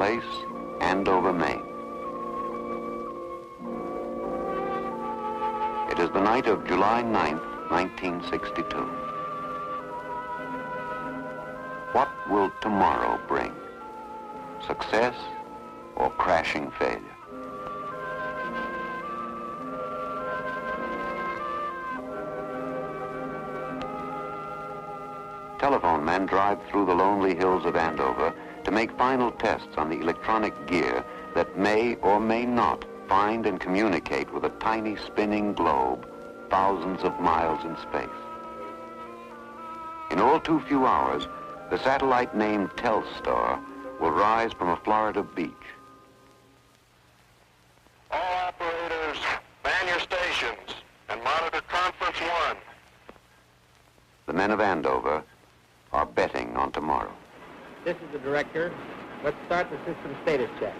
place, Andover, Maine. It is the night of July 9th, 1962. What will tomorrow bring? Success or crashing failure? Telephone men drive through the lonely hills of Andover to make final tests on the electronic gear that may or may not find and communicate with a tiny spinning globe thousands of miles in space. In all too few hours, the satellite named Telstar will rise from a Florida beach. All operators, man your stations and monitor Conference 1. The men of Andover are betting on tomorrow. This is the director. Let's start the system status check.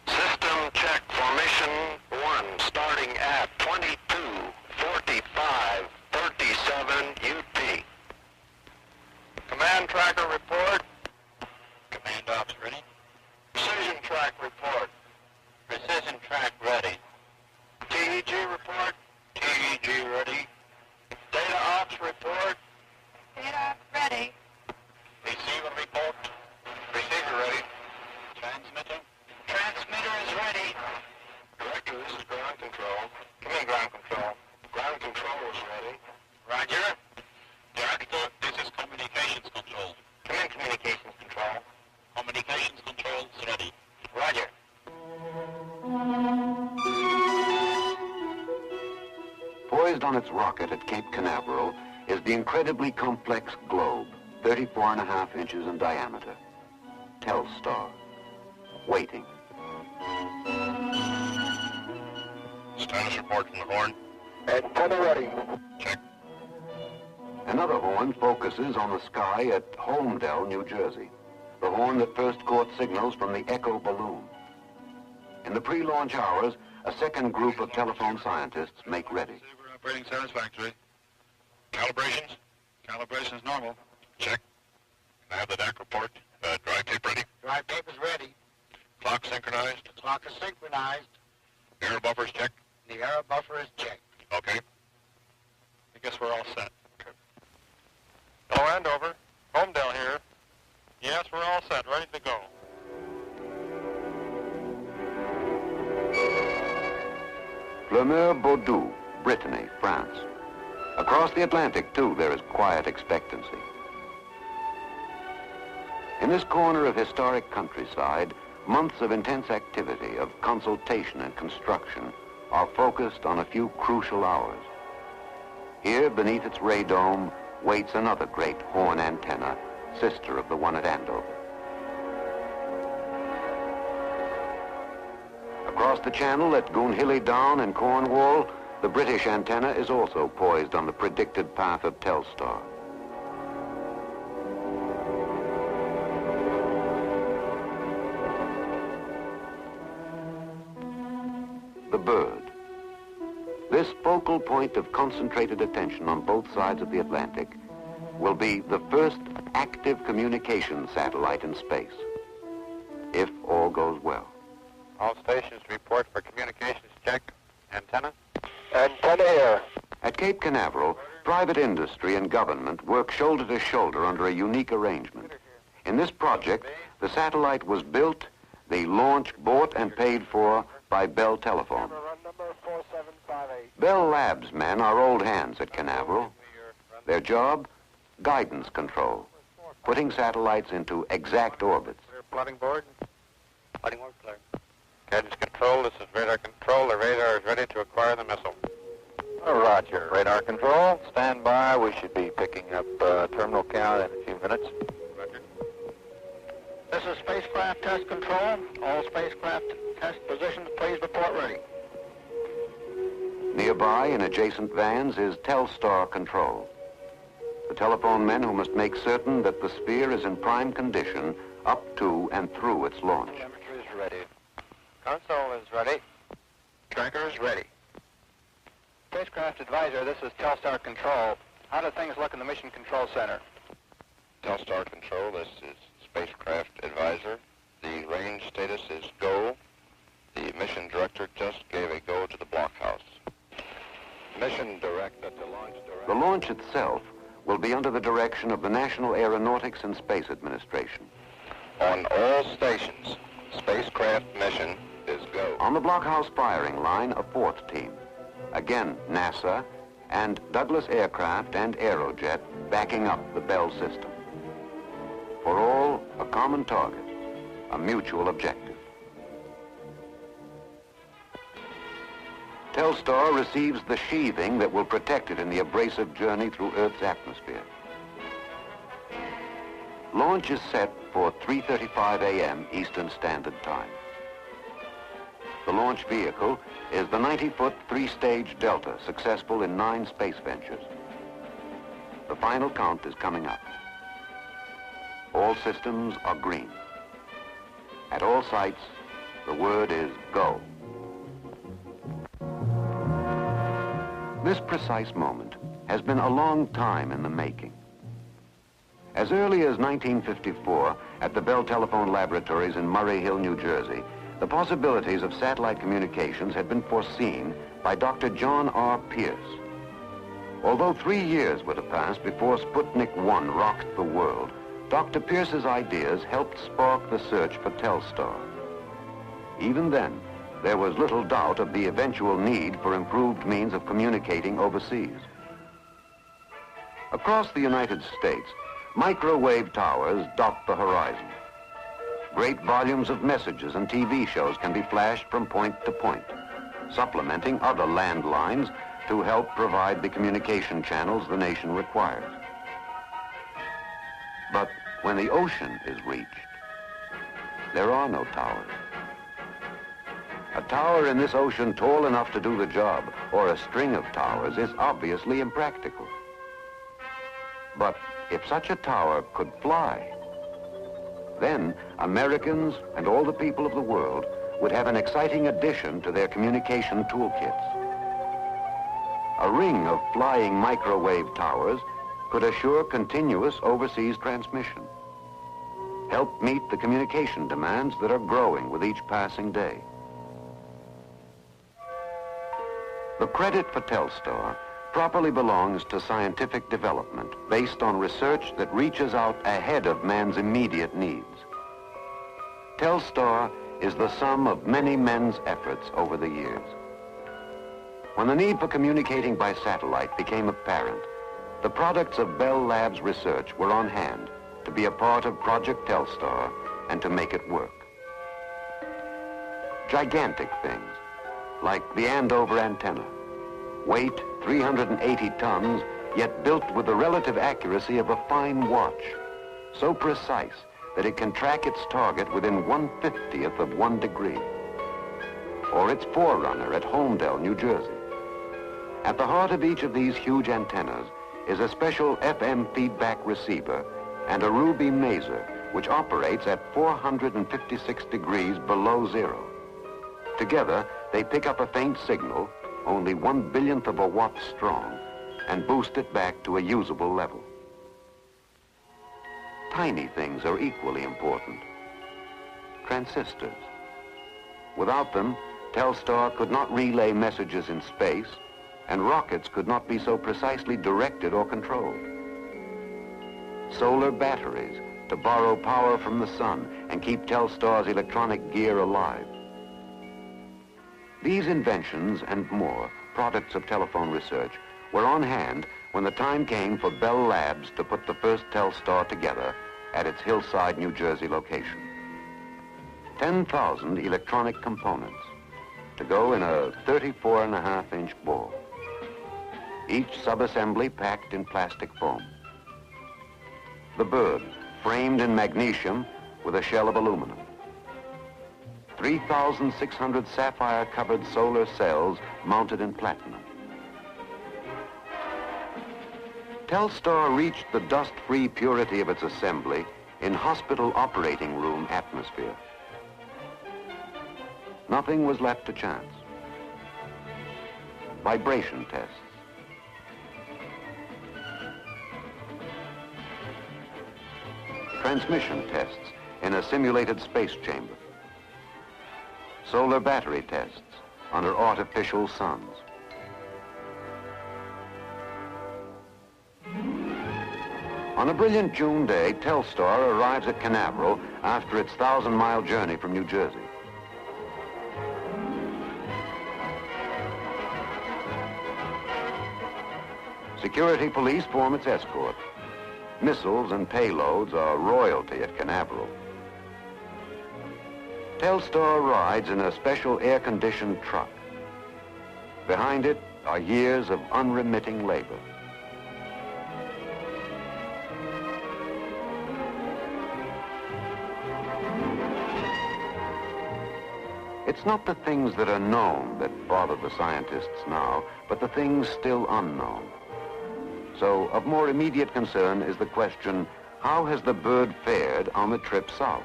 System check formation 1 starting at 22:45:37 UT. Command tracker report. Command ops ready. Precision track report. Precision track ready. TEG report. TEG ready. Data ops report. Data ready. Receiver report. Receiver ready. Transmitter. Transmitter is ready. Director, this is ground control. Come in, ground control. Ground control is ready. Roger. Director, this is communications control. Come in, communications control. Communications control is ready. Roger. Poised on its rocket at Cape Canaveral is the incredibly complex globe, 34.5 inches in diameter. Telstar, waiting. Status report from the horn. Antenna ready. Check. Another horn focuses on the sky at Holmdel, New Jersey, the horn that first caught signals from the Echo balloon. In the pre-launch hours, a second group of telephone scientists make ready. Receiver operating satisfactory. Calibrations? Calibration's normal. Check. Can I have the DAC report? Drive tape ready? Drive tape is ready. Clock synchronized? The clock is synchronized. Error buffers checked? The error buffer is checked. Okay. I guess we're all set. Hello, Andover. Homedale here. Yes, we're all set. Ready to go. Fleur-Bordeaux, Brittany, France. Across the Atlantic, too, there is quiet expectancy. In this corner of historic countryside, months of intense activity, of consultation and construction, are focused on a few crucial hours. Here, beneath its ray dome, waits another great horn antenna, sister of the one at Andover. Across the channel at Goonhilly Down in Cornwall, the British antenna is also poised on the predicted path of Telstar. The bird. This focal point of concentrated attention on both sides of the Atlantic will be the first active communication satellite in space, if all goes well. All stations report for communications check. Antenna? Antenna here. At Cape Canaveral, private industry and government work shoulder to shoulder under a unique arrangement. In this project, the satellite was built, the launch bought and paid for by Bell Telephone. Number 4758. Bell Labs men are old hands at Canaveral. Their job? Guidance control, putting satellites into exact orbits. Plotting board. Plotting board clear. Guidance control, this is radar control. The radar is ready to acquire the missile. Roger. Radar control, stand by. We should be picking up terminal count in a few minutes. Roger. This is spacecraft test control. All spacecraft test positions, please report ready. Nearby, in adjacent vans, is Telstar control. The telephone men who must make certain that the sphere is in prime condition up to and through its launch. Telemetry is ready. Console is ready. Tracker is ready. Spacecraft advisor, this is Telstar control. How do things look in the mission control center? Telstar control, this is spacecraft advisor. status is go. The mission director just gave a go to the blockhouse. Mission direct at the launch direct. The launch itself will be under the direction of the National Aeronautics and Space Administration. On all stations, spacecraft mission is go. On the blockhouse firing line, a fourth team. Again, NASA and Douglas Aircraft and Aerojet backing up the Bell system. For all, a common target, a mutual objective. Telstar receives the sheathing that will protect it in the abrasive journey through Earth's atmosphere. Launch is set for 3:35 a.m. Eastern Standard Time. The launch vehicle is the 90-foot three-stage Delta, successful in 9 space ventures. The final count is coming up. All systems are green. At all sites, the word is go. This precise moment has been a long time in the making. As early as 1954, at the Bell Telephone Laboratories in Murray Hill, New Jersey, the possibilities of satellite communications had been foreseen by Dr. John R. Pierce. Although 3 years were to pass before Sputnik 1 rocked the world, Dr. Pierce's ideas helped spark the search for Telstar. Even then, there was little doubt of the eventual need for improved means of communicating overseas. Across the United States, microwave towers dot the horizon. Great volumes of messages and TV shows can be flashed from point to point, supplementing other landlines to help provide the communication channels the nation requires. But when the ocean is reached, there are no towers. A tower in this ocean tall enough to do the job, or a string of towers, is obviously impractical. But if such a tower could fly, then Americans and all the people of the world would have an exciting addition to their communication toolkits. A ring of flying microwave towers could assure continuous overseas transmission, help meet the communication demands that are growing with each passing day. The credit for Telstar properly belongs to scientific development based on research that reaches out ahead of man's immediate needs. Telstar is the sum of many men's efforts over the years. When the need for communicating by satellite became apparent, the products of Bell Labs research were on hand to be a part of Project Telstar and to make it work. Gigantic things, like the Andover antenna, weight 380 tons, yet built with the relative accuracy of a fine watch, so precise that it can track its target within 1/50th of 1 degree. Or its forerunner at Holmdel, New Jersey. At the heart of each of these huge antennas is a special FM feedback receiver and a ruby maser, which operates at 456 degrees below zero. Together, they pick up a faint signal, only 1/1000th of a watt strong, and boost it back to a usable level. Tiny things are equally important. Transistors. Without them, Telstar could not relay messages in space, and rockets could not be so precisely directed or controlled. Solar batteries to borrow power from the sun and keep Telstar's electronic gear alive. These inventions and more, products of telephone research, were on hand when the time came for Bell Labs to put the first Telstar together at its Hillside, New Jersey location. 10,000 electronic components to go in a 34.5-inch ball. Each subassembly packed in plastic foam. The bird framed in magnesium with a shell of aluminum. 3,600 sapphire-covered solar cells mounted in platinum. Telstar reached the dust-free purity of its assembly in hospital operating room atmosphere. Nothing was left to chance. Vibration tests. Transmission tests in a simulated space chamber. solar battery tests under artificial suns. On a brilliant June day, Telstar arrives at Canaveral after its 1,000-mile journey from New Jersey. Security police form its escort. Missiles and payloads are royalty at Canaveral. Telstar rides in a special air-conditioned truck. Behind it are years of unremitting labor. It's not the things that are known that bother the scientists now, but the things still unknown. So of more immediate concern is the question, how has the bird fared on the trip south?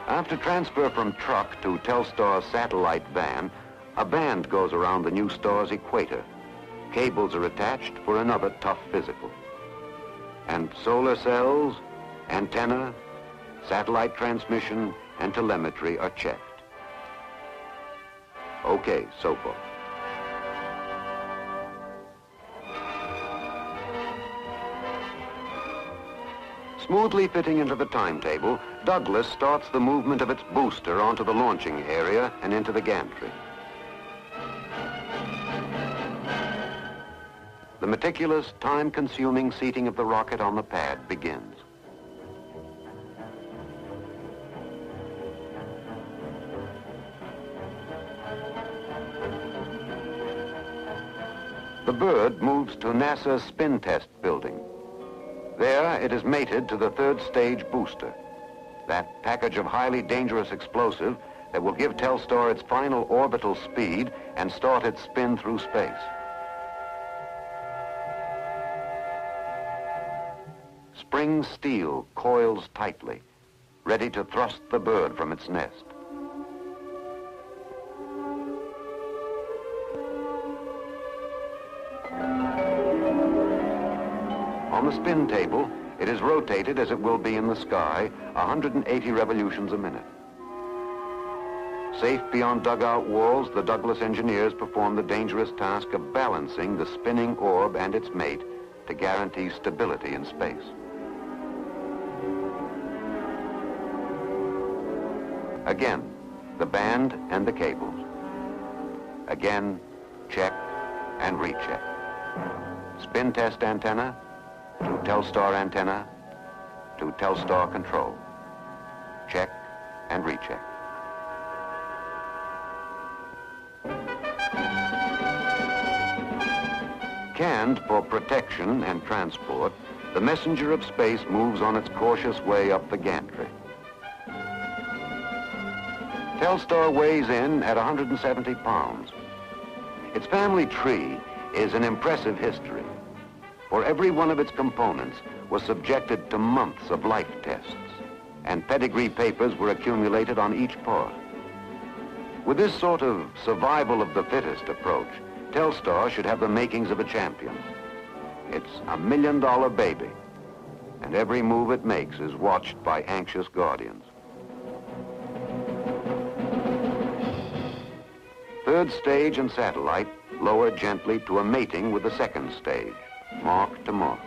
After transfer from truck to Telstar's satellite van, a band goes around the new star's equator. Cables are attached for another tough physical. And solar cells, antenna, satellite transmission, and telemetry are checked. Okay, so far. Smoothly fitting into the timetable, Douglas starts the movement of its booster onto the launching area and into the gantry. The meticulous, time-consuming seating of the rocket on the pad begins. The bird moves to NASA's spin test building. There, it is mated to the third stage booster, that package of highly dangerous explosive that will give Telstar its final orbital speed and start its spin through space. Spring steel coils tightly, ready to thrust the bird from its nest. On the spin table, it is rotated as it will be in the sky, 180 revolutions a minute. Safe beyond dugout walls, the Douglas engineers perform the dangerous task of balancing the spinning orb and its mate to guarantee stability in space. Again, the band and the cables. Again, check and recheck. Spin test antenna, to Telstar antenna, to Telstar control. Check and recheck. Canned for protection and transport, the messenger of space moves on its cautious way up the gantry. Telstar weighs in at 170 pounds. Its family tree is an impressive history, for every one of its components was subjected to months of life tests, and pedigree papers were accumulated on each part. With this sort of survival of the fittest approach, Telstar should have the makings of a champion. It's $1 million baby, and every move it makes is watched by anxious guardians. Third stage and satellite lower gently to a mating with the second stage, mark to mark.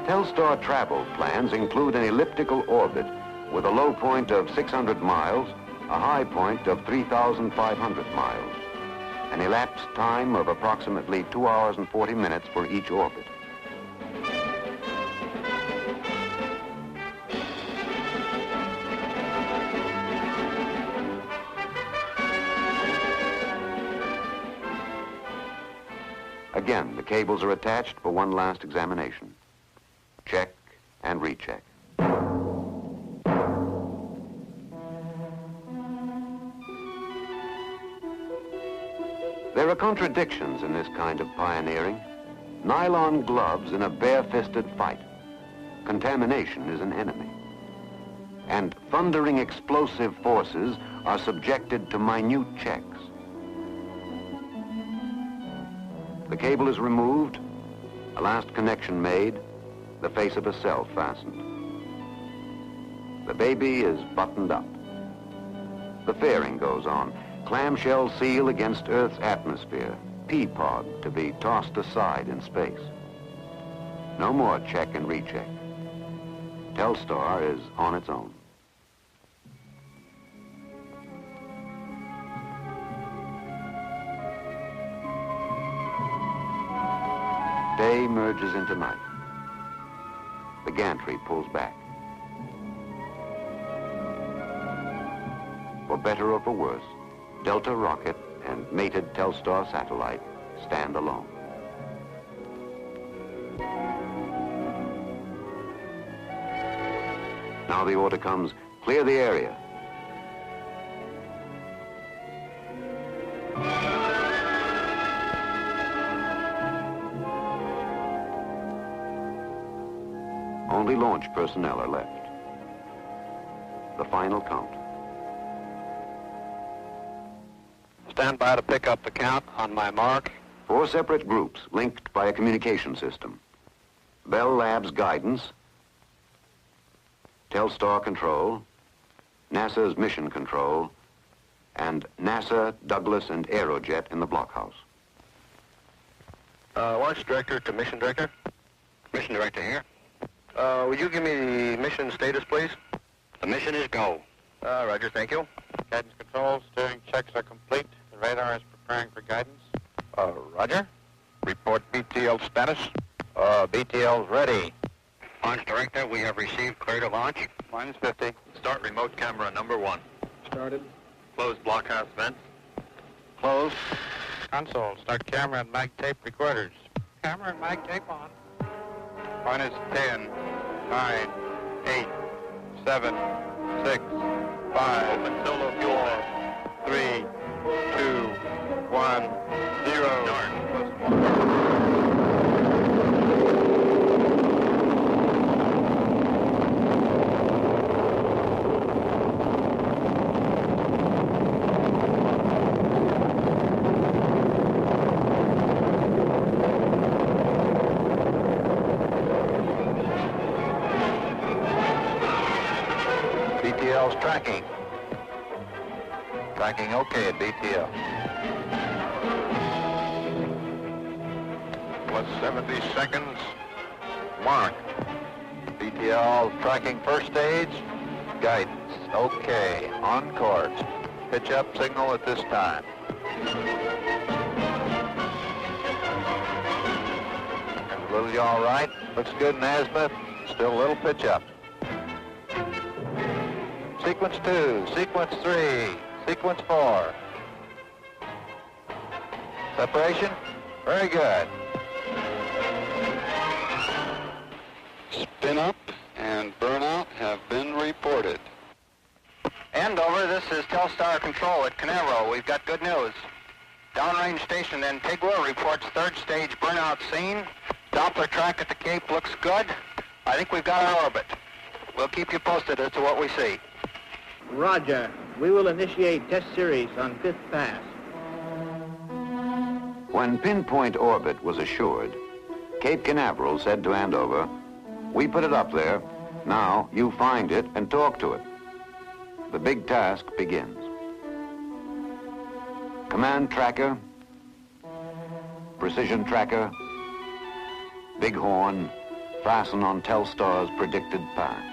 Telstar travel plans include an elliptical orbit with a low point of 600 miles, a high point of 3,500 miles, an elapsed time of approximately 2 hours and 40 minutes for each orbit. Again, the cables are attached for one last examination. Check and recheck. There are contradictions in this kind of pioneering. Nylon gloves in a bare-fisted fight. Contamination is an enemy. and thundering explosive forces are subjected to minute checks. The cable is removed, a last connection made, the face of a cell fastened. The baby is buttoned up. The fairing goes on. Clamshell seal against Earth's atmosphere. Pea pod to be tossed aside in space. No more check and recheck. Telstar is on its own. Day merges into night. The gantry pulls back. For better or for worse, Delta rocket and mated Telstar satellite stand alone. Now the order comes, clear the area. Only launch personnel are left. The final count. Stand by to pick up the count on my mark. 4 separate groups linked by a communication system. Bell Labs guidance, Telstar control, NASA's mission control, and NASA, Douglas, and Aerojet in the blockhouse. Launch director to mission director. Mission director here. Would you give me the mission status, please? The mission is go. Roger, thank you. Guidance control, steering checks are complete. The radar is preparing for guidance. Roger. Report BTL status. BTL's ready. Launch director, we have received clear to launch. Minus 50. Start remote camera number 1. Started. Close blockhouse vents. Close. Console, start camera and mag tape recorders. Camera and mag tape on. Minus 10, 9, 8, 7, 6, 5, Open solo fuel 4, vent. 3, 2, 1, 0. Start. BTL's tracking. Tracking okay at BTL. Plus 70 seconds. Mark. BTL tracking first stage. Guidance. Okay. On course. Pitch up signal at this time. Little all right. Looks good in azimuth. Still a little pitch up. Sequence 2, sequence 3, sequence 4. Separation? Very good. Spin up and burnout have been reported. Andover, this is Telstar Control at Canaveral. We've got good news. Downrange station Antigua reports third stage burnout scene. Doppler track at the Cape looks good. I think we've got our orbit. We'll keep you posted as to what we see. Roger. We will initiate test series on 5th pass. When pinpoint orbit was assured, Cape Canaveral said to Andover, "We put it up there. Now you find it and talk to it." The big task begins. Command tracker, precision tracker, bighorn, fasten on Telstar's predicted path.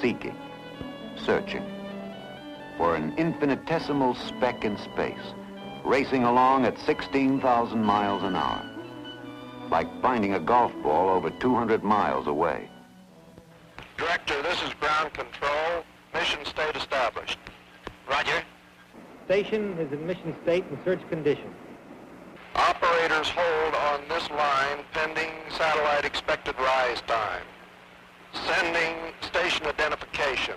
Seeking, searching for an infinitesimal speck in space, racing along at 16,000 miles an hour, like finding a golf ball over 200 miles away. Director, this is ground control. Mission state established. Roger. Station is in mission state and search condition. Operators hold on this line pending satellite expected rise time. Sending station identification.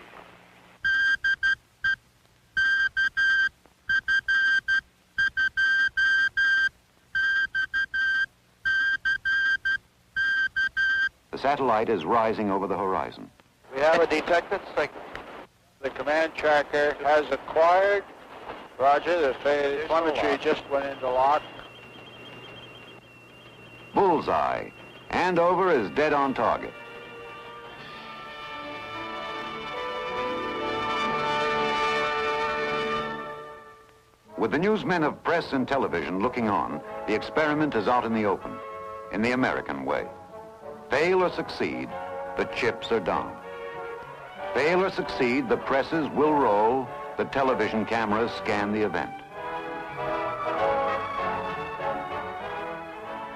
The satellite is rising over the horizon. We have a detected signal. The command tracker has acquired. Roger, the telemetry just went into lock. Bullseye. Andover is dead on target. With the newsmen of press and television looking on, the experiment is out in the open, in the American way. Fail or succeed, the chips are down. Fail or succeed, the presses will roll, the television cameras scan the event.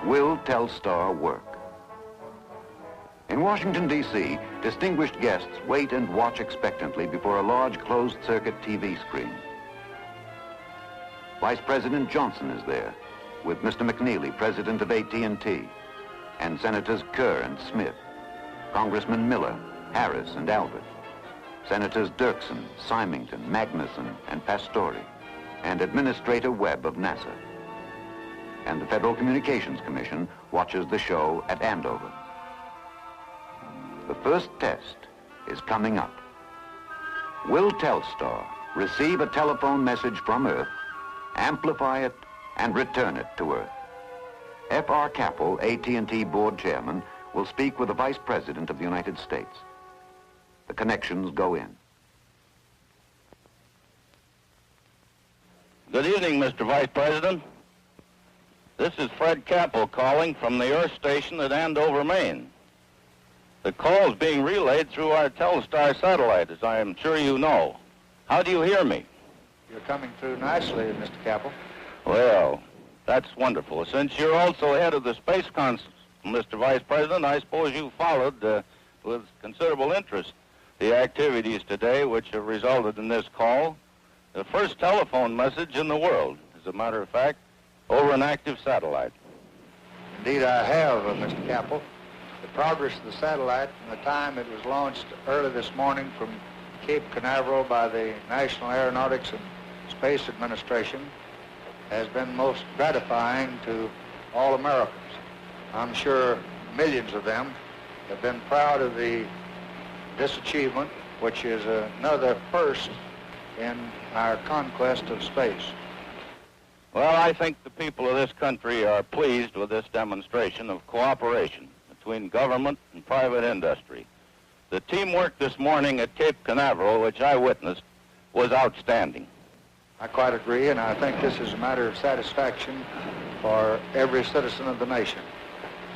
Will Telstar work? In Washington, D.C., distinguished guests wait and watch expectantly before a large closed-circuit TV screen. Vice President Johnson is there, with Mr. McNeely, president of AT&T, and Senators Kerr and Smith, Congressman Miller, Harris, and Albert, Senators Dirksen, Symington, Magnuson, and Pastore, and Administrator Webb of NASA. And the Federal Communications Commission watches the show at Andover. The first test is coming up. Will Telstar receive a telephone message from Earth, amplify it, and return it to Earth? F.R. Capel, AT&T board chairman, will speak with the Vice President of the United States. The connections go in. Good evening, Mr. Vice President. This is Fred Capel calling from the Earth Station at Andover, Maine. The call is being relayed through our Telstar satellite, as I am sure you know. How do you hear me? You're coming through nicely, Mr. Capel. Well, that's wonderful. Since you're also head of the Space Council, Mr. Vice President, I suppose you followed with considerable interest the activities today which have resulted in this call. The first telephone message in the world, as a matter of fact, over an active satellite. Indeed, I have, Mr. Capel. The progress of the satellite from the time it was launched early this morning from Cape Canaveral by the National Aeronautics and Space Administration has been most gratifying to all Americans. I'm sure millions of them have been proud of this achievement, which is another first in our conquest of space. Well, I think the people of this country are pleased with this demonstration of cooperation between government and private industry. The teamwork this morning at Cape Canaveral, which I witnessed, was outstanding. I quite agree, and I think this is a matter of satisfaction for every citizen of the nation.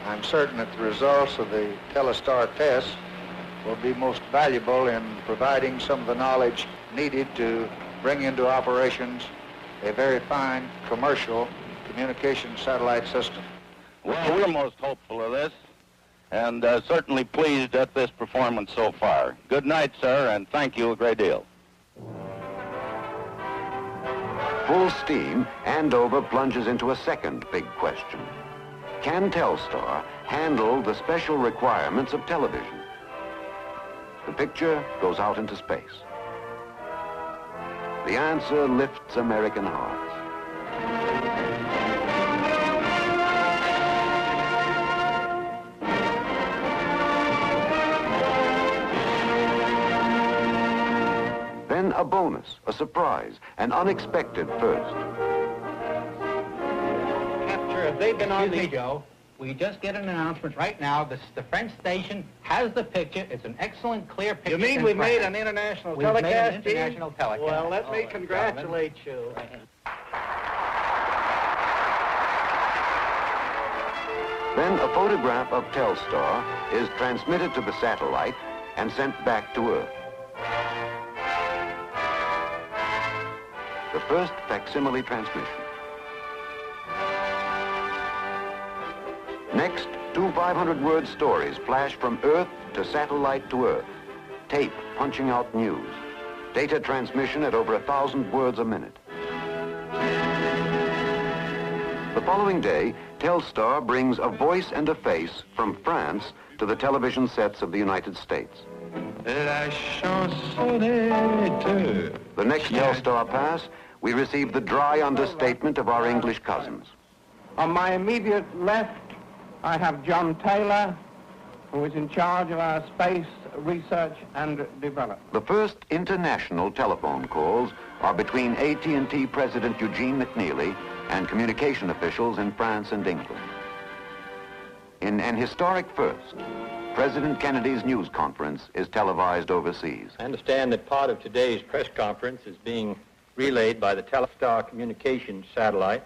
I'm certain that the results of the Telstar tests will be most valuable in providing some of the knowledge needed to bring into operations a very fine commercial communication satellite system. Well, we're most hopeful of this, and certainly pleased at this performance so far. Good night, sir, and thank you a great deal. Full steam, Andover plunges into a second big question. Can Telstar handle the special requirements of television? The picture goes out into space. The answer lifts American hearts. Then a bonus, a surprise, an unexpected first. Capture, have they been on the show? We just get an announcement right now. The French station has the picture. It's an excellent, clear picture. You mean we made an international telecast? We've made an international telecast. Well, let me congratulate you. Then a photograph of Telstar is transmitted to the satellite and sent back to Earth. The first facsimile transmission. Next, two 500-word stories flash from Earth to satellite to Earth. Tape punching out news. Data transmission at over 1,000 words a minute. The following day, Telstar brings a voice and a face from France to the television sets of the United States. The next Telstar pass, we receive the dry understatement of our English cousins. On my immediate left, I have John Taylor, who is in charge of our space research and development. The first international telephone calls are between AT&T President Eugene McNeely and communication officials in France and England. In an historic first, President Kennedy's news conference is televised overseas. I understand that part of today's press conference is being relayed by the Telstar communications satellite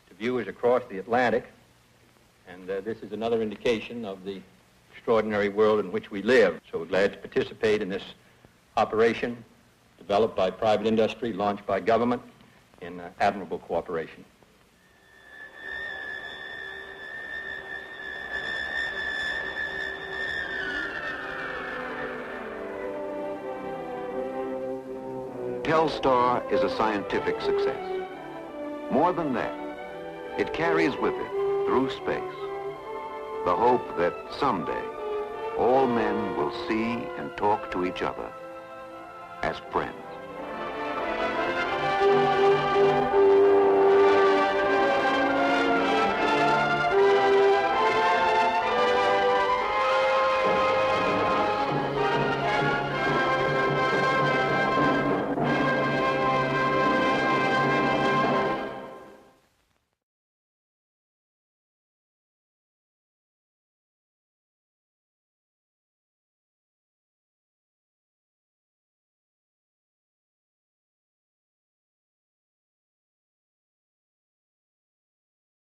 to viewers across the Atlantic, and this is another indication of the extraordinary world in which we live. So we're glad to participate in this operation developed by private industry, launched by government in admirable cooperation. Telstar is a scientific success. More than that, it carries with it, through space, the hope that someday all men will see and talk to each other as friends.